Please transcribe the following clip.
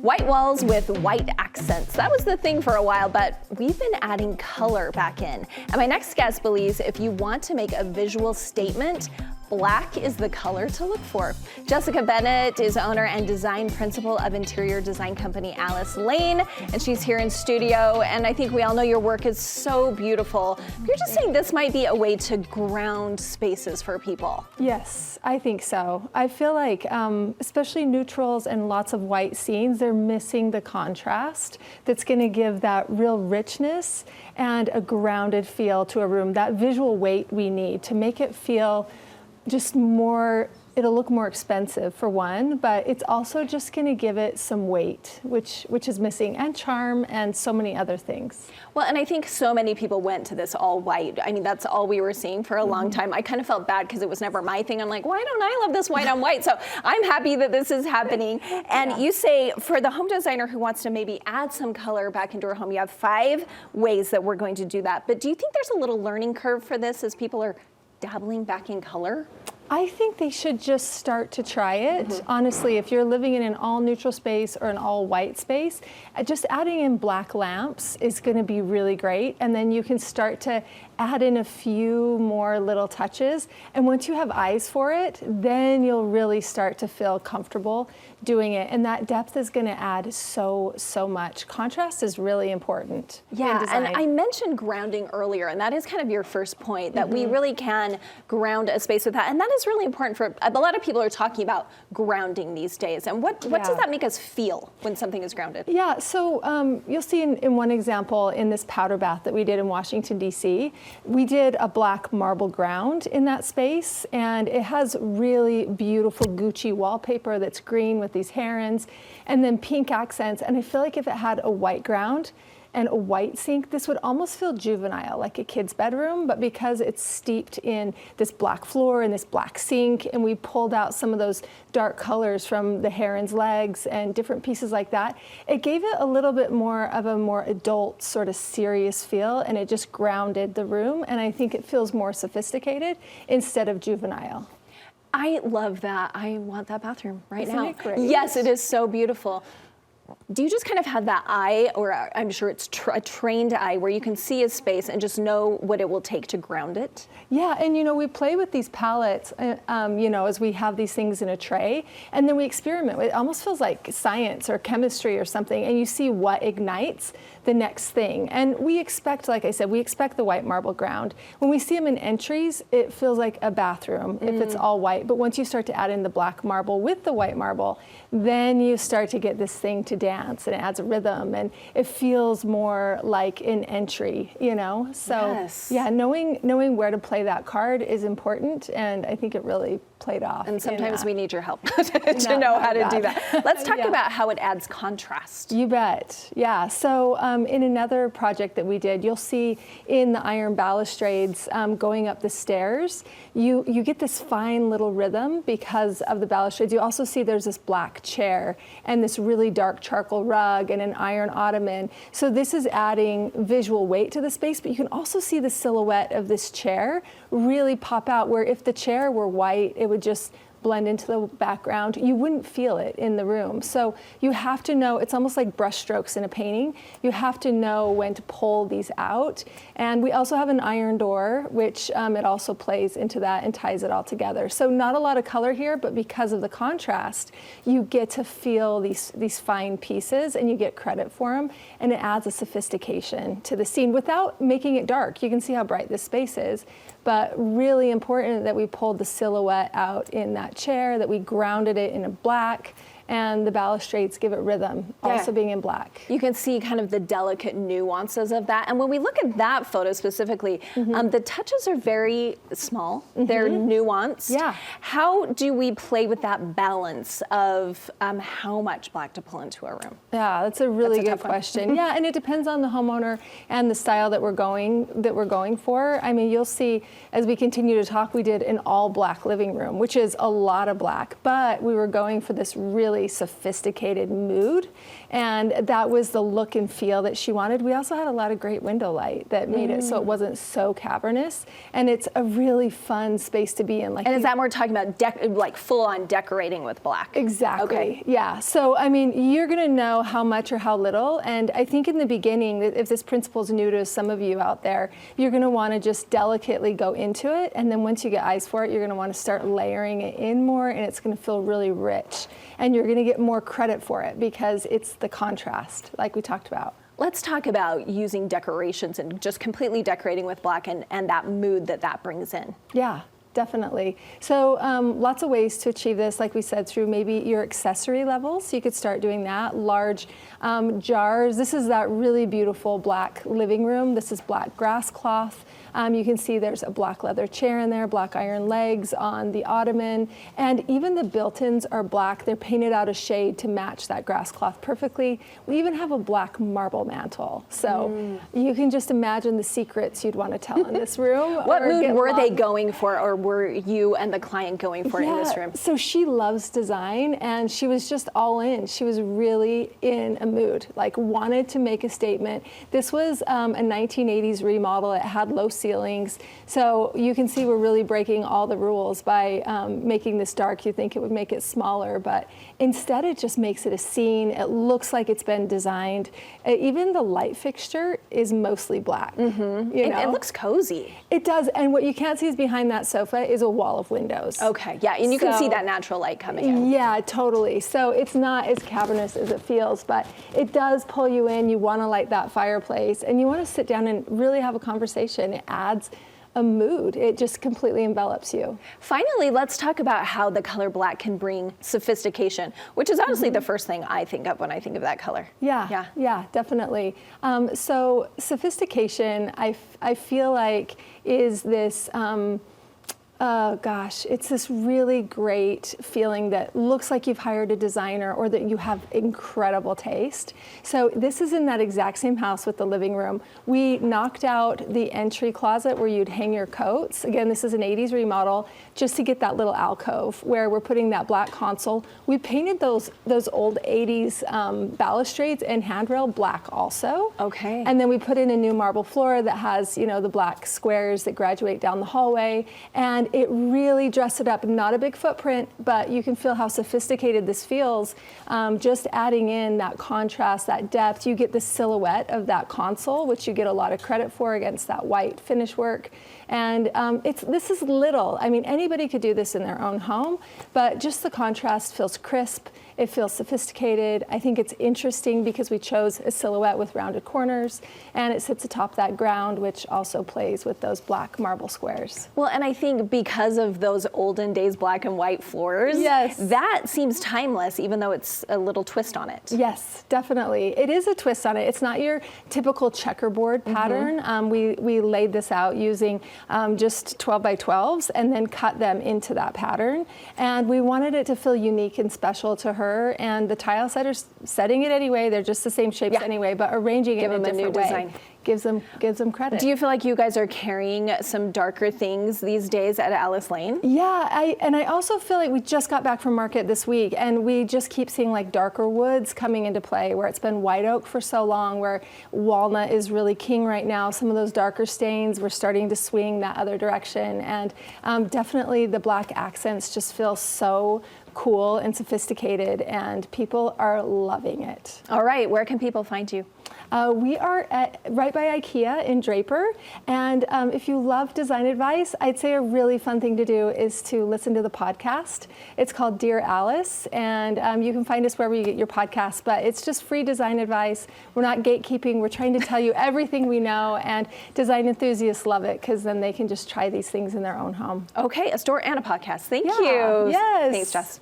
White walls with white accents. That was the thing for a while, but we've been adding color back in. And my next guest believes if you want to make a visual statement, black is the color to look for. Jessica Bennett is owner and design principal of interior design company Alice Lane, and she's here in studio. And I think we all know your work is so beautiful. You're just saying this might be a way to ground spaces for people. Yes, I think so. I feel like, especially neutrals and lots of white scenes, they're missing the contrast that's going to give that real richness and a grounded feel to a room, that visual weight we need to make it feel just more, it'll look more expensive for one, but it's also just going to give it some weight, which is missing, and charm and so many other things. Well, and I think so many people went to this all white. I mean, that's all we were seeing for a long time. I kind of felt bad because it was never my thing. I'm like, why don't I love this white on white? So I'm happy that this is happening. And you say for the home designer who wants to maybe add some color back into her home, you have 5 ways that we're going to do that. But do you think there's a little learning curve for this as people are dabbling back in color? I think they should just start to try it. Honestly, if you're living in an all neutral space or an all white space, just adding in black lamps is going to be really great. And then you can start to add in a few more little touches. And once you have eyes for it, then you'll really start to feel comfortable doing it. And that depth is going to add so much. Contrast is really important. Yeah, and I mentioned grounding earlier, and that is kind of your first point, that we really can ground a space with that. And that is really important for, a lot of people are talking about grounding these days. And what does that make us feel when something is grounded? Yeah, so you'll see in one example in this powder bath that we did in Washington, D.C., we did a black marble ground in that space, and it has really beautiful Gucci wallpaper that's green with these herons, and then pink accents. And I feel like if it had a white ground and a white sink, this would almost feel juvenile, like a kid's bedroom, but because it's steeped in this black floor and this black sink, and we pulled out some of those dark colors from the heron's legs and different pieces like that, it gave it a little bit more of a more adult, sort of serious feel, and it just grounded the room, and I think it feels more sophisticated instead of juvenile. I love that. I want that bathroom right now. Isn't it great? Yes, it is so beautiful. Do you just kind of have that eye, or I'm sure it's a trained eye, where you can see a space and just know what it will take to ground it? Yeah, and we play with these palettes, as we have these things in a tray, and then we experiment. It almost feels like science or chemistry or something, and you see what ignites the next thing. And we expect, like I said, we expect the white marble ground. When we see them in entries, it feels like a bathroom if it's all white. But once you start to add in the black marble with the white marble, then you start to get this thing to dance, and it adds a rhythm, and it feels more like an entry, So yes. Yeah, knowing where to play that card is important, and I think it really played off. And sometimes we need your help to know how to do that. Let's talk about how it adds contrast. You bet. Yeah. So in another project that we did, you'll see in the iron balustrades going up the stairs, you get this fine little rhythm because of the balustrades. You also see there's this black chair and this really dark charcoal rug and an iron ottoman. So this is adding visual weight to the space, but you can also see the silhouette of this chair really pop out, where if the chair were white, it would just blend into the background. You wouldn't feel it in the room. So you have to know, it's almost like brush strokes in a painting. You have to know when to pull these out. And we also have an iron door, which it also plays into that and ties it all together. So not a lot of color here, but because of the contrast, you get to feel these fine pieces, and you get credit for them, and it adds a sophistication to the scene without making it dark. You can see how bright this space is, but really important that we pulled the silhouette out in that chair, that we grounded it in a black, and the balustrades give it rhythm, also being in black. You can see kind of the delicate nuances of that. And when we look at that photo specifically, the touches are very small. They're nuanced. Yeah. How do we play with that balance of how much black to pull into a room? Yeah, that's a really good question. Yeah, and it depends on the homeowner and the style that we're going for. I mean, you'll see as we continue to talk, we did an all black living room, which is a lot of black, but we were going for this really really sophisticated mood. And that was the look and feel that she wanted. We also had a lot of great window light that made it so it wasn't so cavernous. And it's a really fun space to be in. Like, and is that more talking about like full-on decorating with black? Exactly. Okay. Yeah. So, I mean, you're going to know how much or how little. And I think in the beginning, if this principle is new to some of you out there, you're going to want to just delicately go into it. And then once you get eyes for it, you're going to want to start layering it in more, and it's going to feel really rich. And you're going to get more credit for it because it's the contrast, like we talked about. Let's talk about using decorations and just completely decorating with black and that mood that brings in. Yeah. Definitely. So lots of ways to achieve this, like we said, through maybe your accessory levels. You could start doing that. Large jars. This is that really beautiful black living room. This is black grass cloth. You can see there's a black leather chair in there, black iron legs on the ottoman, and even the built-ins are black. They're painted out a shade to match that grass cloth perfectly. We even have a black marble mantle. So you can just imagine the secrets you'd want to tell in this room. What mood were they going for, or were you and the client going for in this room? So she loves design, and she was just all in. She was really in a mood, like wanted to make a statement. This was a 1980s remodel. It had low ceilings. So you can see we're really breaking all the rules by making this dark. You think it would make it smaller, but instead it just makes it a scene. It looks like it's been designed. Even the light fixture is mostly black. It looks cozy. It does, and what you can't see is behind that sofa is a wall of windows. Okay, yeah, and you can see that natural light coming in. Yeah, totally. So it's not as cavernous as it feels, but it does pull you in. You want to light that fireplace, and you want to sit down and really have a conversation. It adds a mood. It just completely envelops you. Finally, let's talk about how the color black can bring sophistication, which is honestly the first thing I think of when I think of that color. Yeah, definitely. So sophistication, I feel like, is this, it's this really great feeling that looks like you've hired a designer or that you have incredible taste. So this is in that exact same house with the living room. We knocked out the entry closet where you'd hang your coats. Again, this is an 80s remodel just to get that little alcove where we're putting that black console. We painted those old 80s balustrades and handrail black also. Okay. And then we put in a new marble floor that has, the black squares that graduate down the hallway. And it really dressed it up. Not a big footprint, but you can feel how sophisticated this feels. Just adding in that contrast, that depth, you get the silhouette of that console, which you get a lot of credit for against that white finish work. And this is little. I mean, anybody could do this in their own home, but just the contrast feels crisp. It feels sophisticated. I think it's interesting because we chose a silhouette with rounded corners, and it sits atop that ground, which also plays with those black marble squares. Well, and I think because of those olden days black and white floors, yes, that seems timeless, even though it's a little twist on it. Yes, definitely. It is a twist on it. It's not your typical checkerboard pattern. We laid this out using just 12 by 12s and then cut them into that pattern. And we wanted it to feel unique and special to her. And the tile setters setting it anyway. They're just the same shapes anyway, but arranging it in a different way. Design. Gives them credit. Do you feel like you guys are carrying some darker things these days at Alice Lane? Yeah, I also feel like we just got back from market this week, and we just keep seeing like darker woods coming into play where it's been white oak for so long, where walnut is really king right now. Some of those darker stains, we're starting to swing that other direction, and definitely the black accents just feel so cool and sophisticated, and people are loving it. All right, where can people find you? We are right by IKEA in Draper, and if you love design advice, I'd say a really fun thing to do is to listen to the podcast. It's called Dear Alice, and you can find us wherever you get your podcasts, but it's just free design advice. We're not gatekeeping. We're trying to tell you everything we know, and design enthusiasts love it because then they can just try these things in their own home. Okay, a store and a podcast. Thank you. Yes. Thanks, Jess.